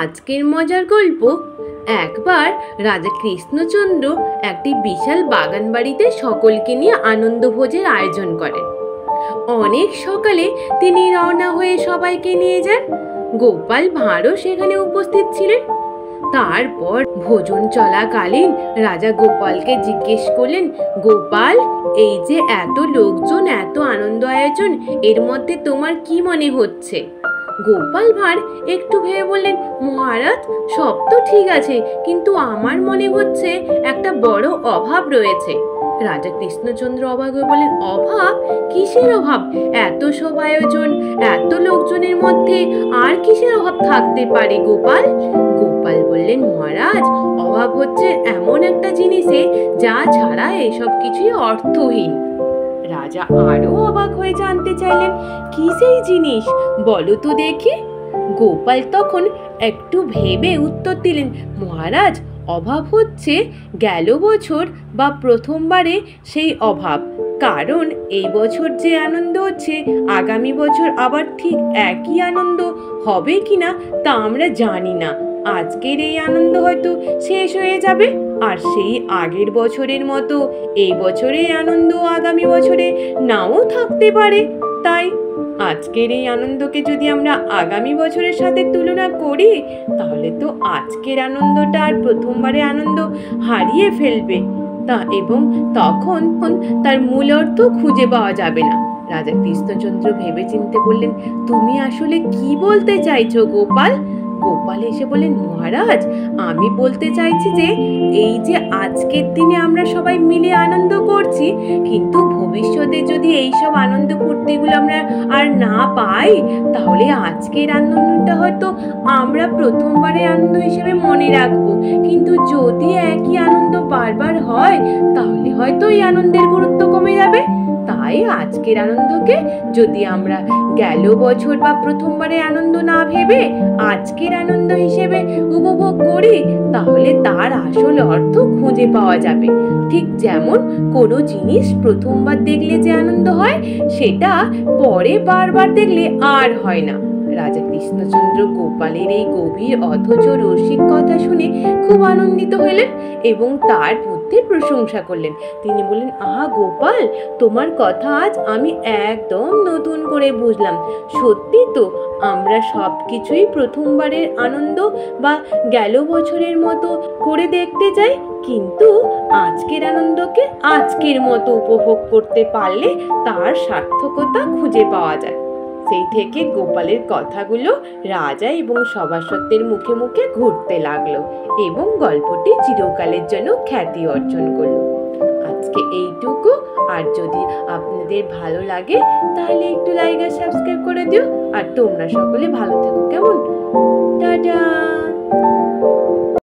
আজকের মজার গল্প। একবার রাজা কৃষ্ণচন্দ্র একটি বিশাল বাগান বাড়িতে সকলকে নিয়ে আনন্দভোজের আয়োজন করেন। অনেক সকালে তিনি রওনা হয়ে সবাইকে নিয়ে যান। গোপাল ভাঁড়ও সেখানে উপস্থিত ছিলেন। তারপর ভোজন চলাকালীন রাজা গোপালকে জিজ্ঞেস করলেন, গোপাল, এই যে এত লোকজন, এত আনন্দ আয়োজন, এর মধ্যে তোমার কি মনে হচ্ছে? গোপাল ভাঁড় একটু ভেবে বললেন, মহারাজ, সব তো ঠিক আছে, কিন্তু আমার মনে হচ্ছে একটা বড় অভাব রয়েছে। রাজা কৃষ্ণচন্দ্র অবাক হয়ে বললেন, অভাব? কিসের অভাব? এত সব আয়োজন, এত লোকজনের মধ্যে আর কিসের অভাব থাকতে পারে গোপাল? গোপাল বললেন, মহারাজ, অভাব হচ্ছে এমন একটা জিনিসে যা ছাড়া এসব কিছুই অর্থহীন। রাজা আরো অবাক হয়ে জানতে চাইলেন, কি সেই জিনিস, বলো তো দেখি। গোপাল তখন একটু ভেবে উত্তর দিলেন, মহারাজ, অভাব হচ্ছে গেল বছর বা প্রথমবারে সেই অভাব। কারণ এই বছর যে আনন্দ হচ্ছে, আগামী বছর আবার ঠিক একই আনন্দ হবে কিনা তা আমরা জানি না। আজকের এই আনন্দ হয়তো শেষ হয়ে যাবে, আর সেই আগের বছরের মতো এই বছরের আনন্দ আগামী বছরে নাও থাকতে পারে। তাই আজকের এই আনন্দকে যদি আমরা আগামী বছরের সাথে তুলনা করি, তাহলে তো আজকের আনন্দটা আর প্রথমবারের আনন্দ হারিয়ে ফেলবে, এবং তখন তার মূল অর্থ খুঁজে পাওয়া যাবে না। রাজা কৃষ্ণচন্দ্র ভেবেচিন্তে বললেন, তুমি আসলে কি বলতে চাইছো গোপাল? গোপাল এসে বললেন, মহারাজ, আমি বলতে চাইছি যে এই যে আজকের দিনে আমরা সবাই মিলে আনন্দ করছি, কিন্তু ভবিষ্যতে যদি এইসব আনন্দ ফুর্তিগুলো আমরা আর না পাই, তাহলে আজকের আনন্দটা হয়তো আমরা প্রথমবারের আনন্দ হিসেবে মনে রাখবো, কিন্তু যদি একই আনন্দ বারবার হয়, তাহলে হয়তো এই আনন্দের গুরুত্ব কমে যাবে। তাই আজকের আনন্দকে যদি আমরা গেল বছর বা প্রথমবারের আনন্দ না ভেবে আজকের আনন্দ হিসেবে উপভোগ করি, তাহলে তার আসল অর্থ খুঁজে পাওয়া যাবে। ঠিক যেমন কোনো জিনিস প্রথমবার দেখলে যে আনন্দ হয়, সেটা পরে বারবার দেখলে আর হয় না। রাজা কৃষ্ণচন্দ্র গোপালের এই গভীর অথচ রসিক কথা শুনে খুব আনন্দিত হলেন এবং তার বুদ্ধির প্রশংসা করলেন। তিনি বললেন, আহা গোপাল, তোমার কথা আজ আমি একদম নতুন করে বুঝলাম। সত্যি তো, আমরা সব কিছুই প্রথমবারের আনন্দ বা গেল বছরের মতো করে দেখতে চাই, কিন্তু আজকের আনন্দকে আজকের মতো উপভোগ করতে পারলে তার সার্থকতা খুঁজে পাওয়া যায়। সেই থেকে গোপালের কথাগুলো রাজা এবং সভাসদের মুখে মুখে ঘুরতে লাগলো এবং গল্পটি চিরকালের জন্য খ্যাতি অর্জন করলো। আজকে এইটুকু। আর যদি আপনাদের ভালো লাগে তাহলে একটু লাইক আর সাবস্ক্রাইব করে দিও। আর তোমরা সকলে ভালো থেকো, কেমন? টাটা।